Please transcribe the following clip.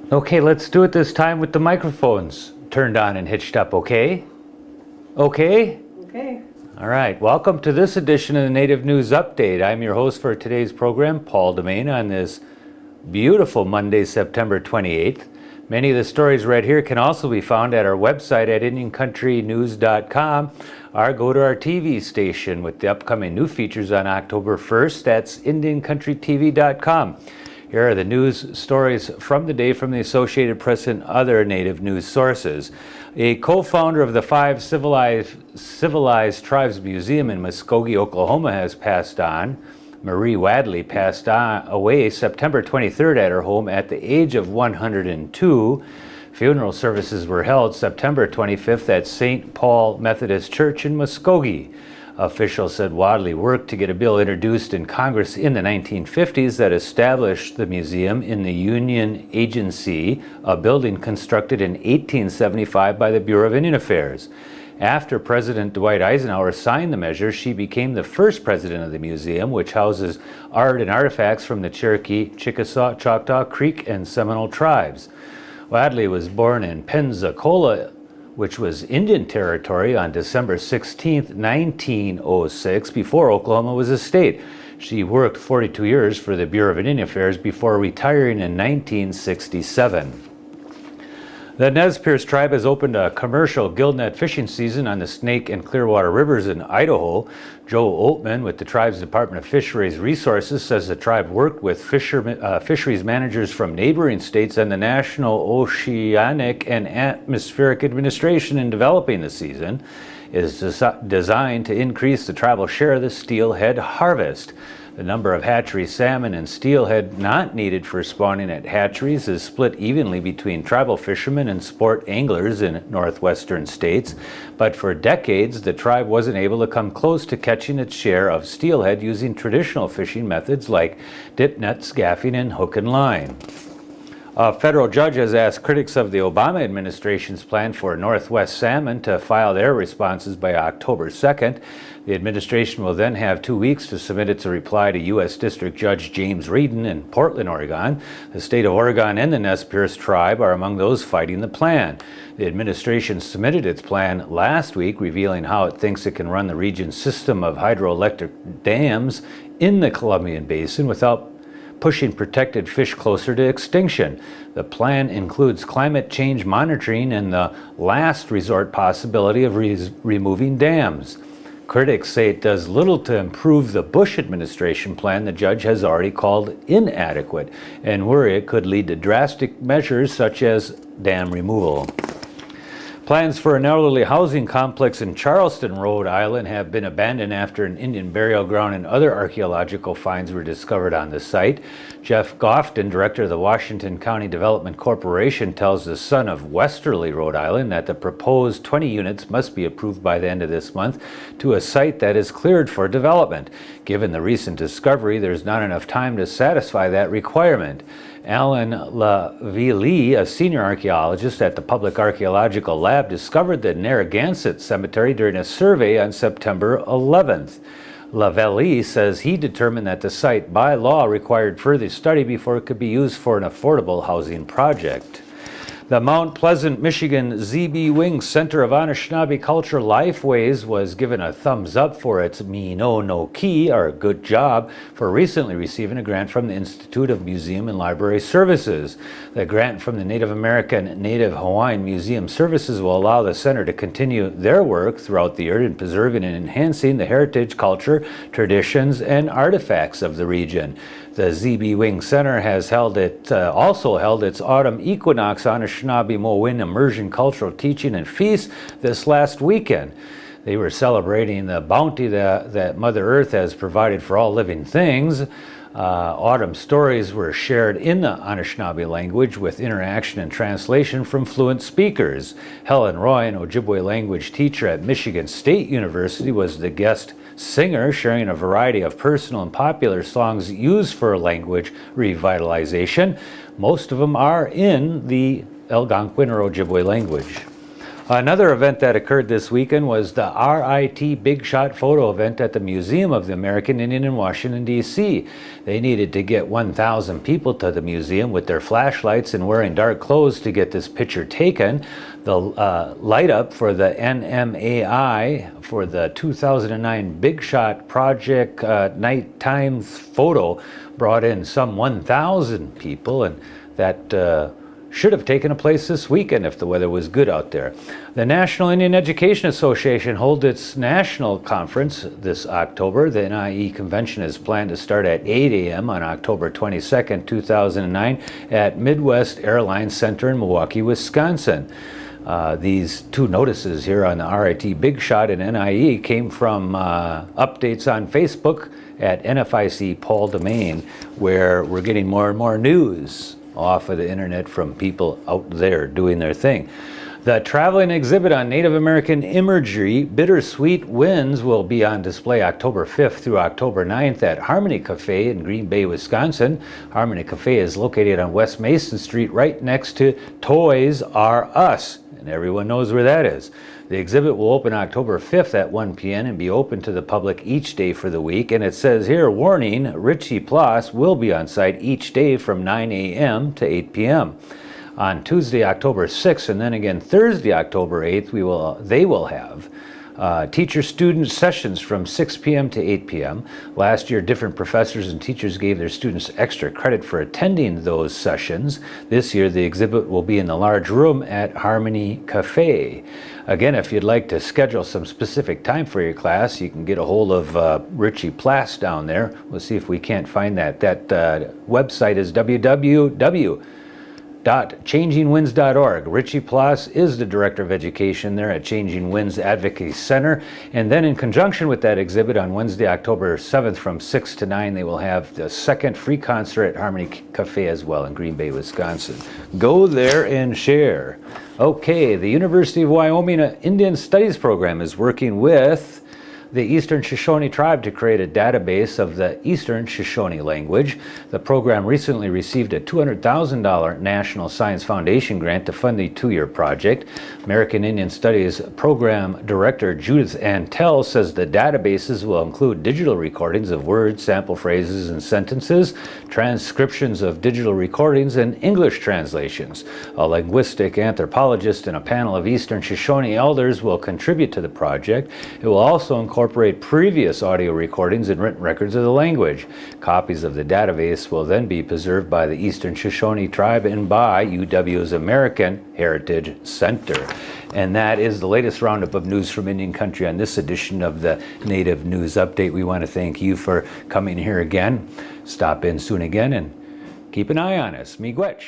Okay, let's do it this time with the microphones turned on and hitched up, okay? Okay? Okay. All right, welcome to this edition of the Native News Update. I'm your host for today's program, Paul Demain, on this beautiful Monday, September 28th. Many of the stories read here can also be found at our website at IndianCountryNews.com, or go to our TV station with the upcoming new features on October 1st. That's IndianCountryTV.com. Here are the news stories from the day from the Associated Press and other Native news sources. A co-founder of the 5 Civilized Tribes Museum in Muskogee, Oklahoma has passed on. Marie Wadley passed away September 23rd at her home at the age of 102. Funeral services were held September 25th at St. Paul Methodist Church in Muskogee. Officials said Wadley worked to get a bill introduced in Congress in the 1950s that established the museum in the Union Agency, a building constructed in 1875 by the Bureau of Indian Affairs. After President Dwight Eisenhower signed the measure, she became the first president of the museum, which houses art and artifacts from the Cherokee, Chickasaw, Choctaw, Creek, and Seminole tribes. Wadley was born in Pensacola, which was Indian Territory, on December 16, 1906, before Oklahoma was a state. She worked 42 years for the Bureau of Indian Affairs before retiring in 1967. The Nez Perce Tribe has opened a commercial gillnet fishing season on the Snake and Clearwater Rivers in Idaho. Joe Oatman with the tribe's Department of Fisheries Resources says the tribe worked with fisheries managers from neighboring states and the National Oceanic and Atmospheric Administration in developing the season. It is designed to increase the tribal share of the steelhead harvest. The number of hatchery salmon and steelhead not needed for spawning at hatcheries is split evenly between tribal fishermen and sport anglers in northwestern states, but for decades the tribe wasn't able to come close to catching its share of steelhead using traditional fishing methods like dip nets, gaffing, and hook and line. A federal judge has asked critics of the Obama administration's plan for Northwest salmon to file their responses by October 2nd. The administration will then have 2 weeks to submit its reply to U.S. District Judge James Reedon in Portland, Oregon. The state of Oregon and the Nez Perce Tribe are among those fighting the plan. The administration submitted its plan last week, revealing how it thinks it can run the region's system of hydroelectric dams in the Columbian Basin without pushing protected fish closer to extinction. The plan includes climate change monitoring and the last resort possibility of removing dams. Critics say it does little to improve the Bush administration plan the judge has already called inadequate, and worry it could lead to drastic measures such as dam removal. Plans for an elderly housing complex in Charleston, Rhode Island have been abandoned after an Indian burial ground and other archaeological finds were discovered on the site. Jeff Gofton, director of the Washington County Development Corporation, tells the Sun of Westerly, Rhode Island, that the proposed 20 units must be approved by the end of this month to a site that is cleared for development. Given the recent discovery, there's not enough time to satisfy that requirement. Alan LaVille, a senior archaeologist at the Public Archaeological Lab, discovered the Narragansett Cemetery during a survey on September 11th. LaVille says he determined that the site by law required further study before it could be used for an affordable housing project. The Mount Pleasant, Michigan ZB Wing Center of Anishinaabe Culture Lifeways was given a thumbs up for its Me No No Key, or good job, for recently receiving a grant from the Institute of Museum and Library Services. The grant from the Native American Native Hawaiian Museum Services will allow the center to continue their work throughout the year in preserving and enhancing the heritage, culture, traditions, and artifacts of the region. The ZB Wing Center has also held its Autumn Equinox Anishinaabe Mowin Immersion Cultural Teaching and Feast this last weekend. They were celebrating the bounty that Mother Earth has provided for all living things. Autumn stories were shared in the Anishinaabe language with interaction and translation from fluent speakers. Helen Roy, an Ojibwe language teacher at Michigan State University, was the guest singer, sharing a variety of personal and popular songs used for language revitalization. Most of them are in the Algonquin or Ojibwe language. Another event that occurred this weekend was the RIT Big Shot photo event at the Museum of the American Indian in Washington, D.C. They needed to get 1,000 people to the museum with their flashlights and wearing dark clothes to get this picture taken. The light up for the NMAI for the 2009 Big Shot Project nighttime photo brought in some 1,000 people, and that should have taken place this weekend if the weather was good out there. The National Indian Education Association holds its national conference this October. The NIE convention is planned to start at 8 a.m. on October 22nd, 2009 at Midwest Airlines Center in Milwaukee, Wisconsin. These two notices here on the RIT Big Shot and NIE came from updates on Facebook at NFIC Paul Domain, where we're getting more and more news off of the internet from people out there doing their thing. The traveling exhibit on Native American imagery, Bittersweet Winds, will be on display October 5th through October 9th at Harmony Cafe in Green Bay, Wisconsin. Harmony Cafe is located on West Mason Street right next to Toys R Us, and everyone knows where that is. The exhibit will open October 5th at 1 p.m. and be open to the public each day for the week. And it says here, warning, Richie Plas will be on site each day from 9 a.m. to 8 p.m. On Tuesday, October 6th, and then again Thursday, October 8th, they will have teacher-student sessions from 6 p.m. to 8 p.m. Last year, different professors and teachers gave their students extra credit for attending those sessions. This year, the exhibit will be in the large room at Harmony Cafe. Again, if you'd like to schedule some specific time for your class, you can get a hold of Richie Plas down there. We'll see if we can't find that. That website is www.changingwinds.org. Richie Plas is the Director of Education there at Changing Winds Advocacy Center. And then in conjunction with that exhibit on Wednesday, October 7th from 6 to 9, they will have the second free concert at Harmony Cafe as well in Green Bay, Wisconsin. Go there and share. Okay, the University of Wyoming Indian Studies program is working with the Eastern Shoshone Tribe to create a database of the Eastern Shoshone language. The program recently received a $200,000 National Science Foundation grant to fund the two-year project. American Indian Studies Program Director Judith Antell says the databases will include digital recordings of words, sample phrases, and sentences, transcriptions of digital recordings, and English translations. A linguistic anthropologist and a panel of Eastern Shoshone elders will contribute to the project. It will also incorporate previous audio recordings and written records of the language. Copies of the database will then be preserved by the Eastern Shoshone Tribe and by UW's American Heritage Center. And that is the latest roundup of news from Indian Country on this edition of the Native News Update. We want to thank you for coming here again. Stop in soon again and keep an eye on us. Miigwech.